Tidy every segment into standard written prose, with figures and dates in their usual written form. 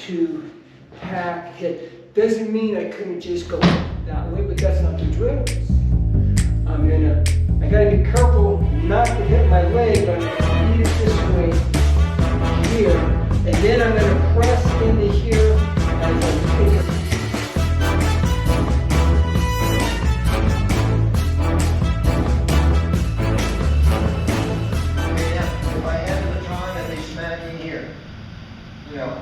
to hack, hit. Doesn't mean I couldn't just go that way, but that's not the drill. I gotta be careful not to hit my leg, but I'm gonna feed it this way here, and then I'm gonna press into here as I take it.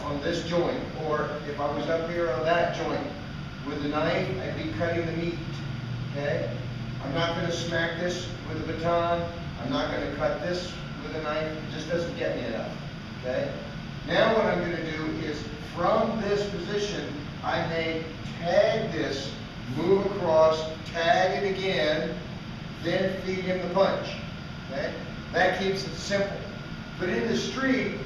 On this joint, or if I was up here on that joint with the knife, I'd be cutting the meat, okay? I'm not going to smack this with a baton. I'm not going to cut this with a knife. It just doesn't get me enough, okay? Now what I'm going to do is, from this position, I may tag this, move across, tag it again, then feed him the punch, okay? That keeps it simple. But in the street,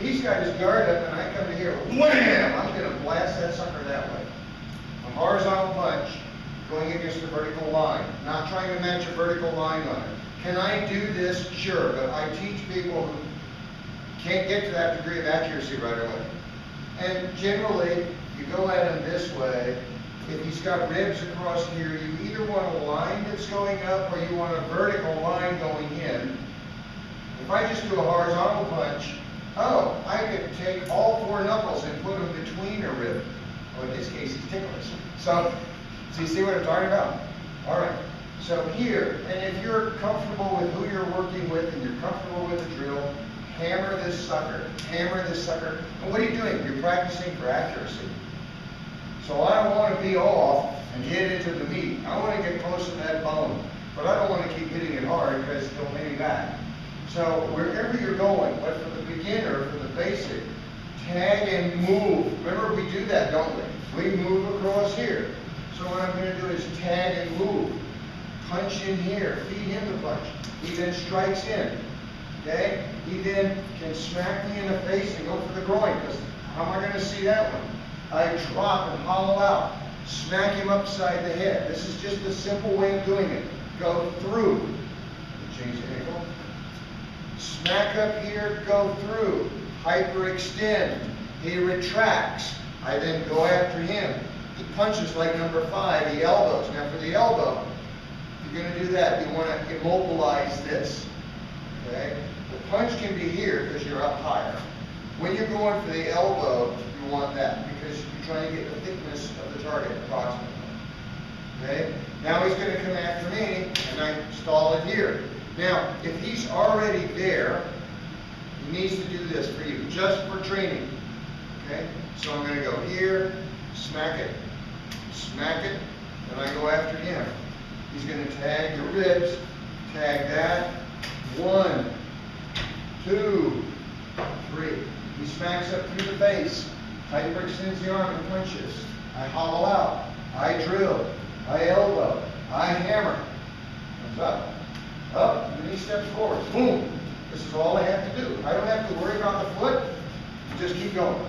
he's got his guard up and I come to here, wham! I'm going to blast that sucker that way. A horizontal punch going against the vertical line, not trying to match a vertical line on it. Can I do this? Sure, but I teach people who can't get to that degree of accuracy right away. And generally, you go at him this way. If he's got ribs across here, you either want a line that's going up or you want a vertical line going in. If I just do a horizontal punch, oh, I could take all four knuckles and put them between a rib. Well, in this case, he's ticklish. So you see what I'm talking about? All right. So here, and if you're comfortable with who you're working with and you're comfortable with the drill, hammer this sucker, hammer this sucker. And what are you doing? You're practicing for accuracy. So I don't want to be off and hit into the meat. I want to get close to that bone. But I don't want to keep hitting it hard because it'll lay me back. So wherever you're going, but for the beginner, for the basic, tag and move. Remember, we do that, don't we? We move across here. So what I'm going to do is tag and move. Punch in here, feed him the punch. He then strikes in. Okay? He then can smack me in the face and go for the groin, because how am I going to see that one? I drop and hollow out. Smack him upside the head. This is just a simple way of doing it. Go through. Change the ankle. Smack up here, go through. Hyperextend. He retracts. I then go after him. He punches like number 5, the elbows. Now for the elbow, if you're going to do that, you want to immobilize this. Okay? The punch can be here because you're up higher. When you're going for the elbow, you want that because you're trying to get the thickness of the target approximately. Okay? Now he's going to come after me, and I stall it here. Now, if he's already there, he needs to do this for you, just for training. Okay? So I'm going to go here, smack it, and I go after him. He's going to tag the ribs, tag that. 1, 2, 3. He smacks up through the face, hyperextends the arm and punches. I hollow out, I drill, I elbow, I hammer. Comes up, and then he steps forward. Boom! This is all I have to do. I don't have to worry about the foot. Just keep going.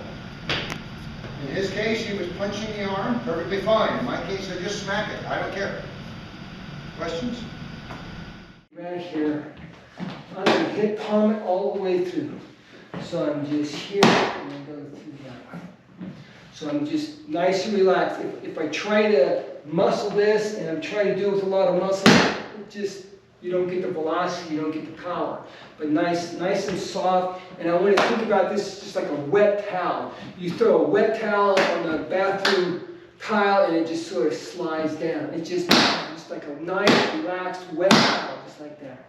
In his case, he was punching the arm, perfectly fine. In my case, I just smack it. I don't care. Questions? Right here, I'm going to hit palm it all the way through. So I'm just here and I go through that way. So I'm just nice and relaxed. If I try to muscle this and I'm trying to do it with a lot of muscle, it just, you don't get the velocity, you don't get the power. But nice and soft. And I want to think about this just like a wet towel. You throw a wet towel on the bathroom tile and it just sort of slides down. It's just like a nice, relaxed, wet towel, just like that.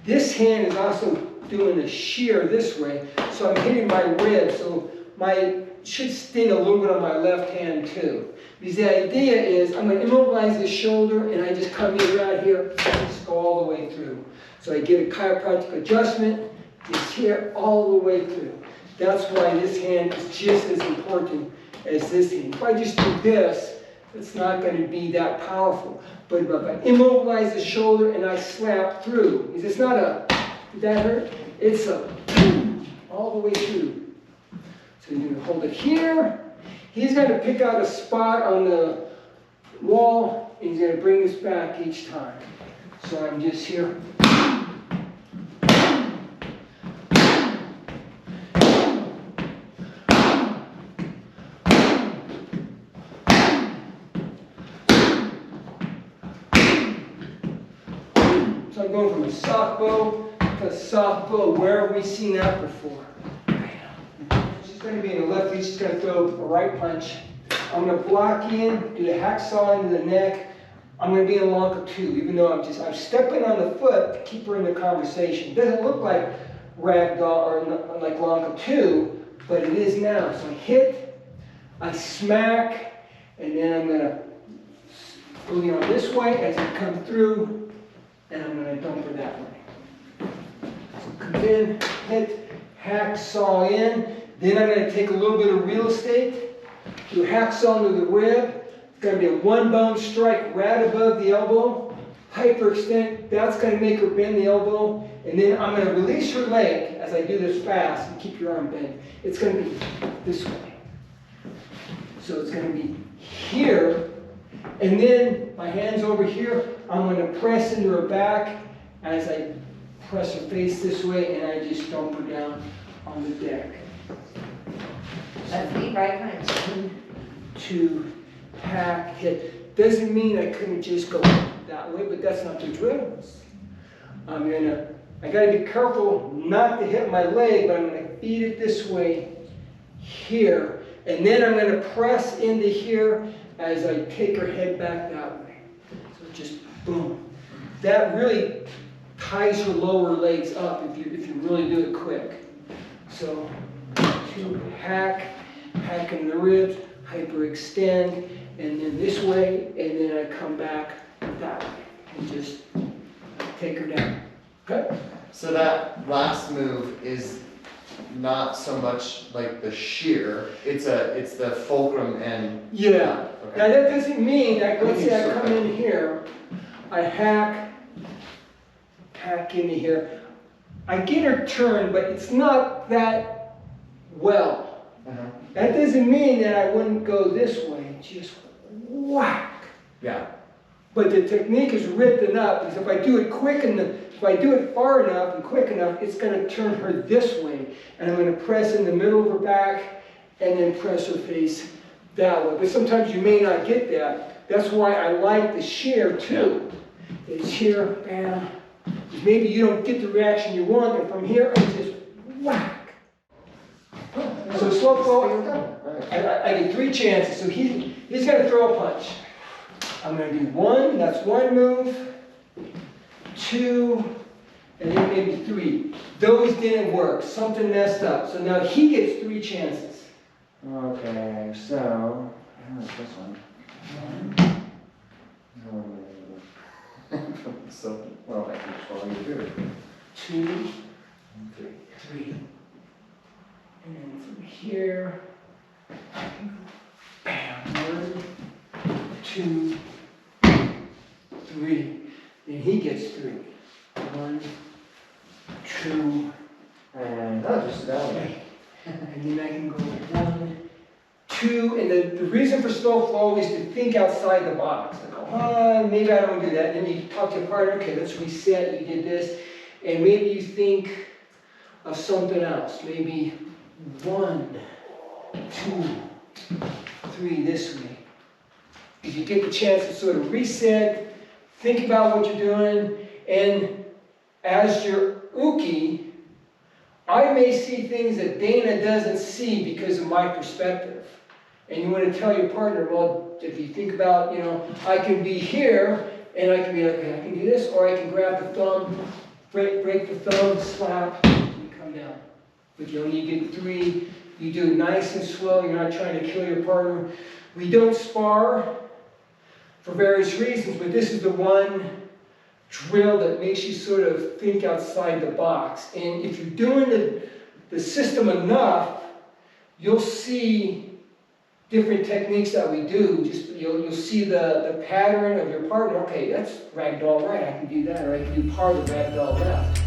This hand is also doing a shear this way, so I'm hitting my rib, so should sting a little bit on my left hand too. Because the idea is I'm going to immobilize the shoulder and I just come in right here and just go all the way through. So I get a chiropractic adjustment, just here all the way through. That's why this hand is just as important as this hand. If I just do this, it's not going to be that powerful. But if I immobilize the shoulder and I slap through, because it's not a, did that hurt? It's a all the way through. So you're going to hold it here. He's going to pick out a spot on the wall, and he's going to bring this back each time. So I'm just here. So I'm going from a soft bow to a soft bow. Where have we seen that before? She's going to be in the left, she's going to throw a right punch. I'm going to block in, do the hacksaw into the neck. I'm going to be in Lanka 2, even though I'm stepping on the foot to keep her in the conversation. It doesn't look like ragdoll or like Lanka 2, but it is now. So I hit, I smack, and then I'm going to moving on this way as I come through, and I'm going to dump her that way. So come in, hit, hacksaw in. Then I'm going to take a little bit of real estate, do a hacksaw into the rib. It's going to be a one bone strike right above the elbow. Hyperextend, that's going to make her bend the elbow. And then I'm going to release her leg as I do this fast and keep your arm bent. It's going to be this way. So it's going to be here. And then my hand's over here. I'm going to press into her back as I press her face this way, and I just dump her down on the deck. That's the right punch. 1, 2, hack, hit. Doesn't mean I couldn't just go that way, but that's not the drill. I gotta be careful not to hit my leg, but I'm gonna feed it this way here. And then I'm gonna press into here as I take her head back that way. So just boom. That really ties her lower legs up if you really do it quick. So 2, hack in the ribs, hyperextend, and then this way, and then I come back that way and just take her down. Okay? So that last move is not so much like the shear, it's the fulcrum and... Yeah. Okay. Now that doesn't mean that, let's say I come in here, I hack into here. I get her turned, but it's not that well. Uh-huh. That doesn't mean that I wouldn't go this way, just whack. Yeah. But the technique is written up, because if I do it if I do it far enough and quick enough, it's going to turn her this way. And I'm going to press in the middle of her back and then press her face that way. But sometimes you may not get that. That's why I like the shear too. Yeah. It's here, bam. Maybe you don't get the reaction you want, and from here I just whack. So slow flow, I get 3 chances. So he's going to throw a punch. I'm going to do 1, that's 1 move, 2, and then maybe 3. Those didn't work, something messed up. So now he gets 3 chances. Okay, so, this one. So, well, I can just follow you through. 2, 3. And then from here, I can go bam, 1, 2, 3. And he gets 3. 1, 2, And just that way. and then I can go 1, 2, and the reason for slow flow is to think outside the box. Like, oh, maybe I don't do that. And then you talk to your partner, okay, let's reset, you did this. And maybe you think of something else. Maybe 1, 2, 3 this way. Because you get the chance to sort of reset, think about what you're doing, and as your uke, I may see things that Dana doesn't see because of my perspective. And you want to tell your partner, well, if you think about, I can be here, and I can be like, okay, I can do this, or I can grab the thumb, break the thumb, slap, and come down. But you only get 3. You do it nice and slow. You're not trying to kill your partner. We don't spar for various reasons, but this is the one drill that makes you sort of think outside the box. And if you're doing the system enough, you'll see different techniques that we do. Just you'll see the pattern of your partner. Okay, that's ragdoll right. I can do that, or I can do part of ragdoll left.